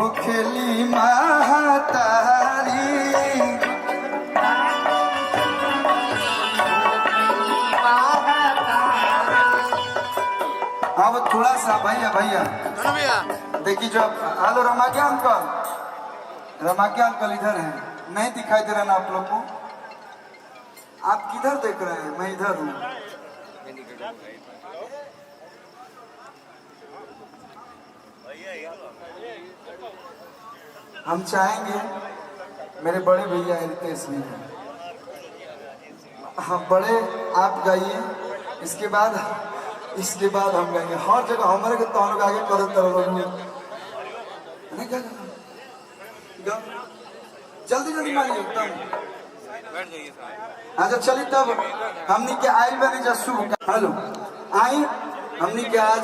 होखेली महतारी। अब थोड़ा सा भैया भैया देखिए जो हेलो रमाज्ञा अंकल, रमाज्ञा अंकल इधर हैं, नहीं दिखाई दे रहा ना आप लोग को? आप किधर देख रहे हैं? मैं इधर हूँ। हम चाहेंगे मेरे बड़े भैया रितेश भैया, हम बड़े आप गाइए, इसके बाद हम गाएंगे। हर जगह हमारे के तो लोग आगे कर जल्दी जल्दी मारिए तब। अच्छा चलिए तब हमनी के आयल बनी जा शुभ। हेलो आई हमनी के आज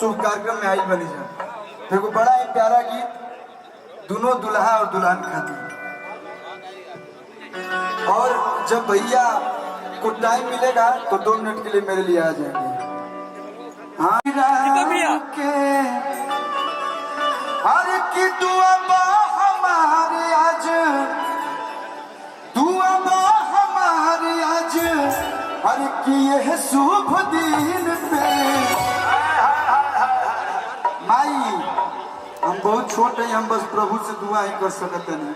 शुभ कार्यक्रम में आयल बनी जा। देखो बड़ा ही प्यारा गीत दोनों दुल्हा और दुल्हन खातिर। और जब भैया को टाइम मिलेगा तो 2 मिनट के लिए मेरे लिए आ जाएंगे। हाँ के अरे की दुआ बा हमारे आज, दुआ बा हमारे आज, अरे की यह शुभ दिन पे। माई हम बहुत छोटे हैं, हम बस प्रभु से दुआ ही कर सकते हैं।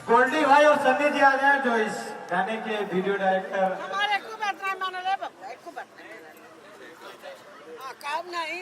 गोल्डी भाई और संदीप जी आ जाए जो इस गाने के वीडियो डायरेक्टर। हमारे को बैठना माने ले बाबा, को बैठना काम नहीं।